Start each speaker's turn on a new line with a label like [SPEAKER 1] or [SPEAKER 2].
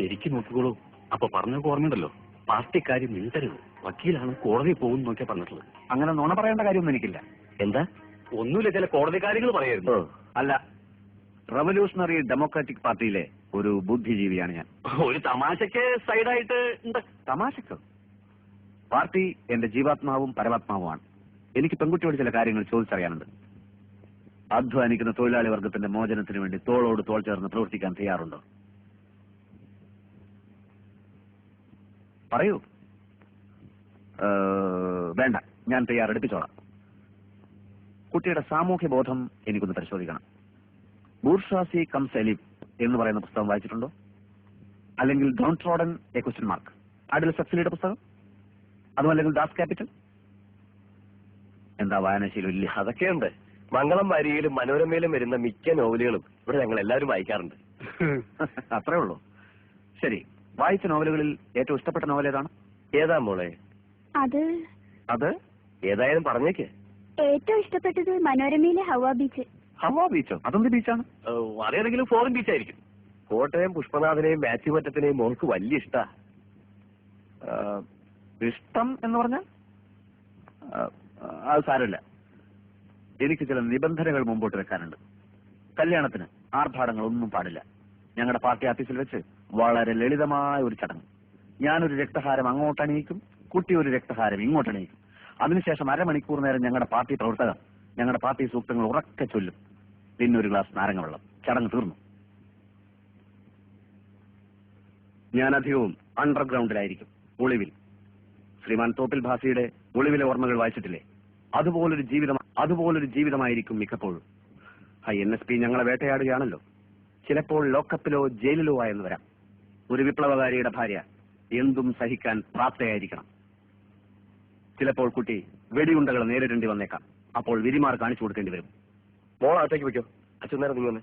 [SPEAKER 1] ശരിക്കും നോക്കിക്കോളൂ. അപ്പൊ പറഞ്ഞൊക്കെ ഓർമ്മയുണ്ടല്ലോ, പാർട്ടിക്കാരി മിണ്ടരുത്, വക്കീലാണ്, കോടതി പോകും നോക്കിയാ പറഞ്ഞിട്ടുള്ളത്.
[SPEAKER 2] അങ്ങനെ നുണ പറയേണ്ട കാര്യമൊന്നും എനിക്കില്ല.
[SPEAKER 1] എന്താ? ഒന്നുമില്ല, ചില കോടതി കാര്യങ്ങൾ പറയായിരുന്നു.
[SPEAKER 2] അല്ല, റവല്യൂഷണറി ഡെമോക്രാറ്റിക് പാർട്ടിയിലെ ഒരു ബുദ്ധിജീവിയാണ് ഞാൻ.
[SPEAKER 1] ഒരു തമാശക്ക് സൈഡായിട്ട്.
[SPEAKER 2] തമാശക്ക്? പാർട്ടി എന്റെ ജീവാത്മാവും പരമാത്മാവുമാണ്. എനിക്ക് പെൺകുട്ടിയോട് ചില കാര്യങ്ങൾ ചോദിച്ചറിയാനുണ്ട്. അധ്വാനിക്കുന്ന തൊഴിലാളി വർഗത്തിന്റെ മോചനത്തിന് വേണ്ടി തോളോട് തോൾ ചേർന്ന് പ്രവർത്തിക്കാൻ തയ്യാറുണ്ടോ? പറയൂ. വേണ്ട, ഞാൻ തയ്യാറെടുപ്പിച്ചോളാം. കുട്ടിയുടെ സാമൂഹ്യ ബോധം എനിക്കൊന്ന് പരിശോധിക്കണം. ബൂർഷാസി കംസ് എലിഫ് എന്ന് പറയുന്ന പുസ്തകം വായിച്ചിട്ടുണ്ടോ? അല്ലെങ്കിൽ downtrodden a question mark, അഡിൽ സക്സലിയുടെ പുസ്തകം? അതുമല്ലെങ്കിൽ ദാസ് ക്യാപിറ്റൽ? എന്താ വായനാശീലം ഇല്ല?
[SPEAKER 1] അതൊക്കെയുണ്ട്. മംഗളം വാരികയിലും മനോരമയിലും വരുന്ന മിക്ക നോവലുകളും ഇവിടെ ഞങ്ങൾ എല്ലാവരും വായിക്കാറുണ്ട്.
[SPEAKER 2] അത്രേ ഉള്ളൂ. ശരി, വായിച്ച നോവലുകളിൽ ഏറ്റവും ഇഷ്ടപ്പെട്ട നോവൽ ഏതാണ്?
[SPEAKER 1] ഏതാ മോളെ?
[SPEAKER 2] അത്
[SPEAKER 1] ഏതായാലും പറഞ്ഞേക്ക്.
[SPEAKER 3] ഏറ്റവും ഇഷ്ടപ്പെട്ടത് മനോരമയിലെ ഹവ ബീച്ച്.
[SPEAKER 2] ഹവ ബീച്ചോ? അതെന്ത് ബീച്ചാണ്?
[SPEAKER 1] അറിയാതെങ്കിലും ഫോറിൻ ബീച്ച് ആയിരിക്കും. കോട്ടയം പുഷ്പനാഥനെയും മാത്യുമറ്റത്തിനെയും മോൾക്ക് വലിയ ഇഷ്ടാ.
[SPEAKER 2] ഇഷ്ടം എന്ന് പറഞ്ഞാൽ അത് സാരമില്ല. എനിക്ക് ചില നിബന്ധനകൾ മുമ്പോട്ട് വെക്കാനുണ്ട്. കല്യാണത്തിന് ആർഭാടങ്ങളൊന്നും പാടില്ല. ഞങ്ങളുടെ പാർട്ടി ഓഫീസിൽ വെച്ച് വളരെ ലളിതമായ ഒരു ചടങ്ങ്. ഞാനൊരു രക്തഹാരം അങ്ങോട്ടണിയിക്കും, കുട്ടി ഒരു രക്തഹാരം ഇങ്ങോട്ടണിയിക്കും. അതിനുശേഷം അരമണിക്കൂർ നേരം ഞങ്ങളുടെ പാർട്ടി പ്രവർത്തകർ ഞങ്ങളുടെ പാർട്ടി സൂക്തങ്ങൾ ഉറക്കെ ചൊല്ലും. പിന്നെ ഒരു ഗ്ലാസ് നാരങ്ങ വെള്ളം. ചടങ്ങ് തീർന്നു. ഞാൻ അധികവും അണ്ടർഗ്രൗണ്ടിലായിരിക്കും, ഒളിവിൽ. ശ്രീമാൻ തോപ്പിൽ ഭാസിയുടെ ഒളിവിലെ ഓർമ്മകൾ വായിച്ചിട്ടില്ലേ? അതുപോലൊരു ജീവിതമായിരിക്കും മിക്കപ്പോഴും. NSP ഞങ്ങളെ വേട്ടയാടുകയാണല്ലോ. ചിലപ്പോൾ ലോക്കപ്പിലോ ജയിലിലോ ആയെന്ന് വരാം. ഒരു വിപ്ലവകാരിയുടെ ഭാര്യ എന്തും സഹിക്കാൻ പ്രാപ്തയായിരിക്കണം. ചിലപ്പോൾ കുട്ടി വെടിയുണ്ടകൾ നേരിടേണ്ടി വന്നേക്കാം. അപ്പോൾ വിരിമാർ കാണിച്ചു കൊടുക്കേണ്ടി വരും.
[SPEAKER 1] മോൾ അകത്തേക്ക് വയ്ക്കോ, അച്ഛൻ നേരം നിങ്ങൾ